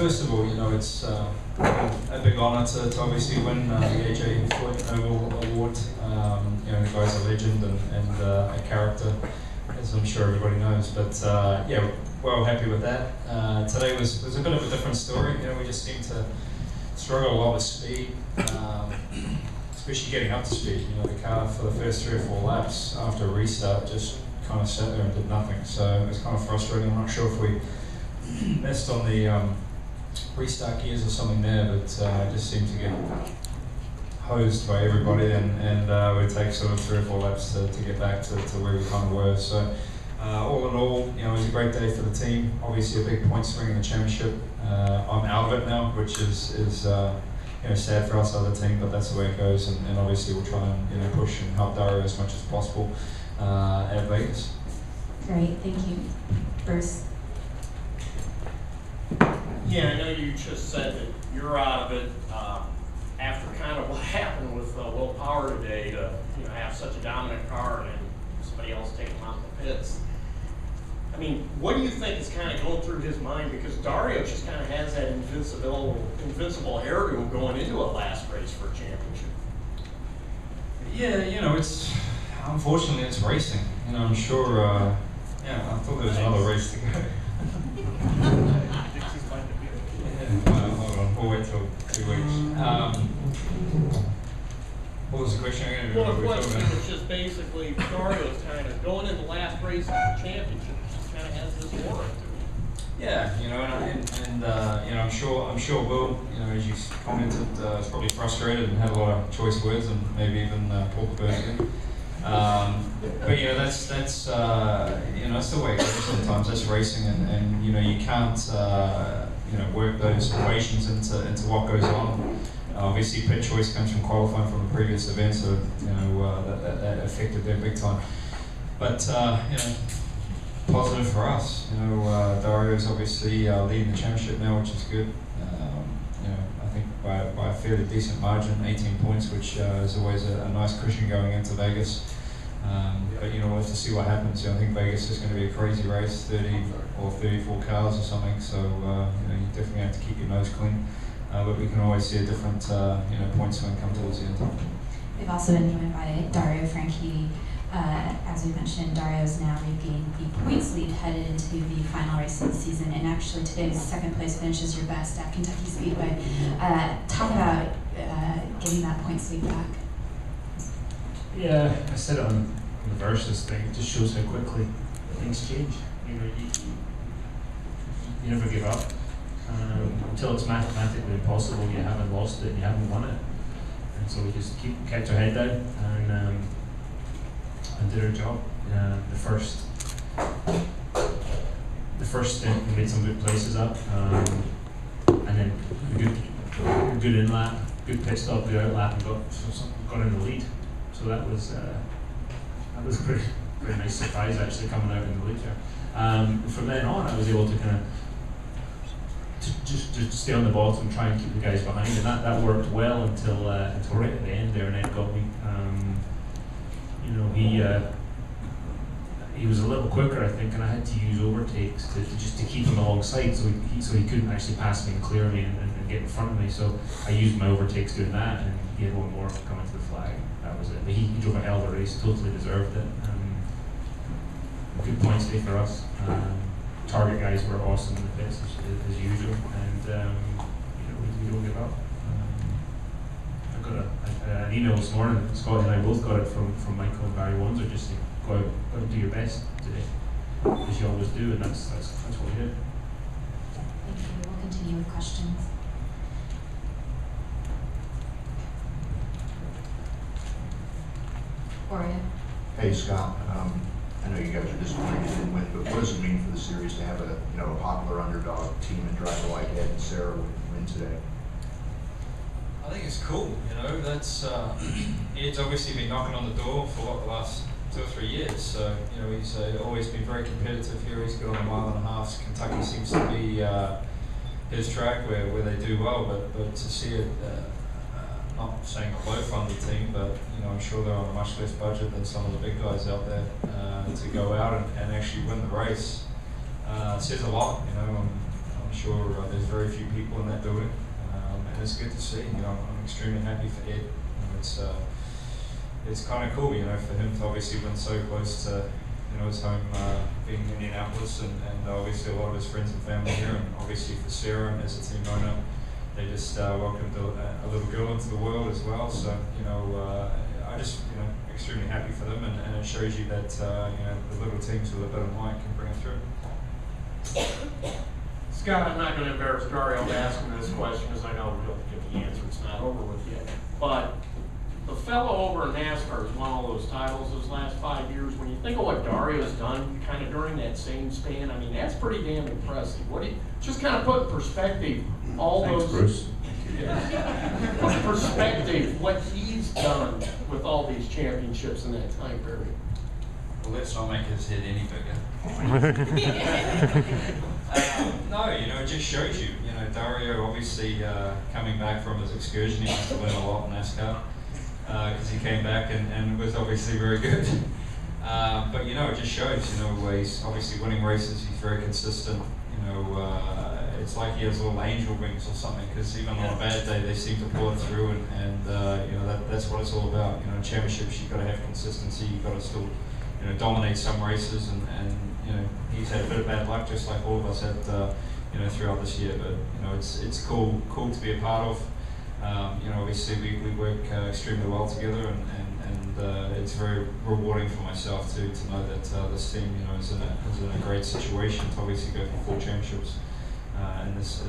first of all, it's a big honour to obviously win the AJ Foyt Oval Award. The guy's a legend and a character, as I'm sure everybody knows. But yeah, we're all happy with that. Today was a bit of a different story. We just seemed to struggle a lot with speed, especially getting up to speed. The car for the first 3 or 4 laps after a restart just kind of sat there and did nothing. So it was kind of frustrating. I'm not sure if we missed on the restart gears or something there, but I just seemed to get hosed by everybody, and it would take sort of 3 or 4 laps to get back to where we kind of were. So all in all, it was a great day for the team. Obviously a big point swing in the championship. I'm out of it now, which is sad for us, other team, but that's the way it goes, and obviously we'll try and push and help Dario as much as possible at Vegas. Great, thank you. Bruce? Yeah, I know you just said that you're out of it after kind of what happened with Will Power today to have such a dominant car and then somebody else take him out of the pits. I mean, what do you think is kind of going through his mind? Because Dario just kind of has that invincible hairdo going into a last race for a championship. Yeah, it's unfortunately it's racing. I'm sure. I thought there was another race to go. Hold on, we'll wait till 2 weeks. What was the question again? Well, the question was just basically Dario's kind of going in the last race of the championship. Just kind of has this aura to it. Yeah, and I'm sure Will, as you commented, is probably frustrated and had a lot of choice words and maybe even pulled the bird again. But that's it's the way it goes sometimes. That's racing, and you can't work those equations into what goes on. Obviously, pit choice comes from qualifying from the previous event, so that affected them big time. But positive for us. Dario's obviously leading the championship now, which is good. I think by a fairly decent margin, 18 points, which is always a nice cushion going into Vegas. But we'll have to see what happens. I think Vegas is going to be a crazy race, 30 or 34 cars or something. So you definitely have to keep your nose clean. But we can always see a different point swing come towards the end. We've also been joined by Dario Franchitti. As we mentioned, Dario is now regained the points lead headed into the final race of the season, and actually today's second place finish is your best at Kentucky Speedway. Talk about getting that points lead back. Yeah, I said it on the Versus thing. It just shows how quickly things change. You never give up. Until it's mathematically impossible, you haven't lost it, you haven't won it. And so we just kept our head down and did our job. The first stint we made some good places up, and then a good in lap, good pit stop, good out lap, and got in the lead. So that was a pretty nice surprise actually coming out in the lead there. From then on, I was able to kind of just stay on the bottom and try and keep the guys behind, and that worked well until right at the end there, and Ed got me. He was a little quicker, I think, and I had to use overtakes to keep him alongside, so he couldn't actually pass me and clear me and get in front of me. So I used my overtakes doing that, and he had one more coming to the flag. That was it. But he drove a hell of a race, totally deserved it. Good points day for us. Target guys were awesome in the pits as usual, and we don't give up. I got an email this morning. Scott and I both got it from Michael and Barry Wanzer, just saying, go out and do your best today, as you always do, and that's what we did. Thank you. We'll continue with questions. Oria. Hey Scott, I know you guys are disappointed you didn't win, but what does it mean for the series to have a popular underdog team and driver like Ed and Sarah win today? I think it's cool. That's Ed's obviously been knocking on the door for the last 2 or 3 years. So he's always been very competitive here. He's good on the 1.5 miles. Kentucky seems to be his track where they do well, but to see it. Not saying a low-funded team, but I'm sure they're on a much less budget than some of the big guys out there. To go out and actually win the race says a lot. I'm I'm sure there's very few people in that building, and it's good to see. I'm extremely happy for Ed. It's kind of cool, for him to obviously win so close to his home, being in Indianapolis, and obviously a lot of his friends and family here, and obviously for Sarah and as a team owner, they just welcomed a little girl into the world as well. So I just extremely happy for them, and it shows you that the little teams with a bit of might can bring it through. Scott, I'm not going to embarrass Dario by asking this question, because I know we'll get the answer. It's not over with yet. But the fellow over in NASCAR has won all those titles those last 5 years. When you think of what Dario's done kind of during that same span, I mean, that's pretty damn impressive. What do you, just kind of put in perspective all Thanks, those... Bruce. Yeah. Put in perspective what he's done with all these championships in that time period. Well, let's not make his head any bigger. No, it just shows you, Dario obviously coming back from his excursion, he must have learned a lot in NASCAR, because he came back and was obviously very good. But it just shows, he's obviously winning races, he's very consistent, it's like he has little angel wings or something, because even on a bad day they seem to pull it through, and that's what it's all about. Championships, you've got to have consistency, you've got to still dominate some races, and he's had a bit of bad luck, just like all of us had throughout this year. But it's cool to be a part of. Obviously we work extremely well together, and it's very rewarding for myself to know that this team is in a great situation to obviously go for 4 championships in this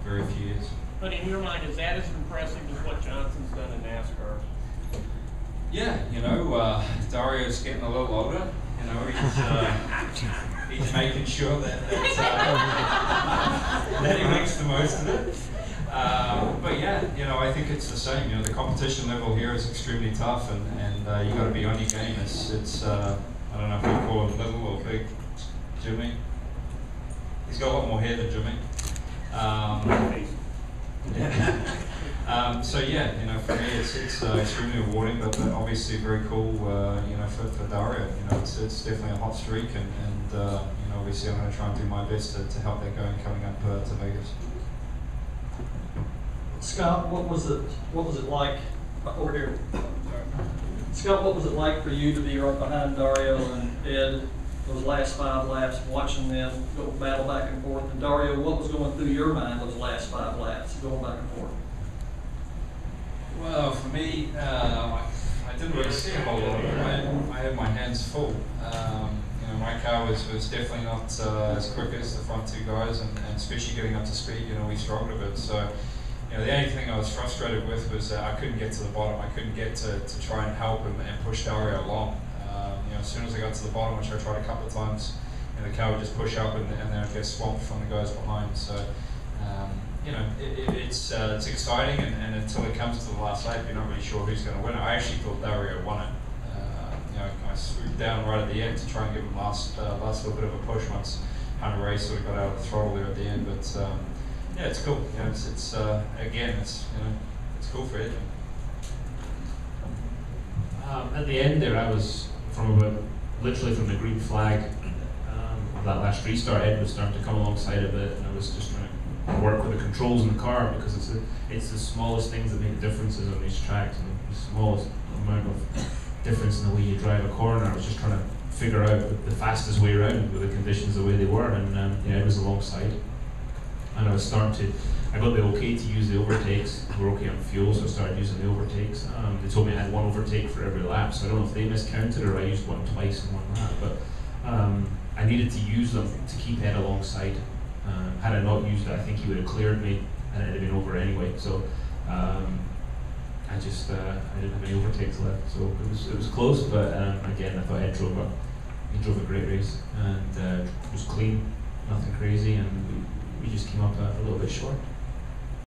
very few years. But in your mind, is that as impressive as what Johnson's done in NASCAR? Yeah, Dario's getting a little older. He's making sure that he makes the most of it. But yeah, I think it's the same. The competition level here is extremely tough, and you got to be on your game. It's I don't know if we call him little or big, Jimmy. He's got a lot more hair than Jimmy. So yeah, for me it's extremely rewarding, but obviously very cool, for Dario. It's definitely a hot streak, and obviously I'm going to try and do my best to help that going coming up to Vegas. Scott, what was it like over here? Scott, what was it like for you to be right behind Dario and Ed those last 5 laps, watching them go battle back and forth? And Dario, what was going through your mind those last 5 laps, going back and forth? Well, for me, I didn't really see a whole lot of it. I had my hands full. My car was definitely not as quick as the front 2 guys, and especially getting up to speed, we struggled a bit. So, the only thing I was frustrated with was that I couldn't get to the bottom. I couldn't get to try and help him and push Dario along. As soon as I got to the bottom, which I tried a couple of times, the car would just push up, and then I'd get swamped from the guys behind. So. It's exciting, and until it comes to the last lap, you're not really sure who's going to win it. I actually thought Dario won it. I swooped down right at the end to try and give him last little bit of a push once Hunter Ray sort of got out of the throttle there at the end. But yeah, it's cool. It's cool for Ed. At the end there, I was literally from the green flag of that last restart. Ed was starting to come alongside a bit, and I was just trying to work with the controls in the car, because it's the smallest things that make differences on these tracks, and the smallest amount of difference in the way you drive a corner. I was just trying to figure out the fastest way around with the conditions the way they were, and Ed was alongside, and I got the okay to use the overtakes. We're okay on fuel, so I started using the overtakes. They told me I had 1 overtake for every lap, so I don't know if they miscounted or I used one twice in 1 lap, but I needed to use them to keep Ed alongside. Had I not used it, I think he would have cleared me, and it'd have been over anyway. So I didn't have any overtakes left. So it was close, but again, I thought Ed drove a great race, and it was clean, nothing crazy, and we just came up a little bit short.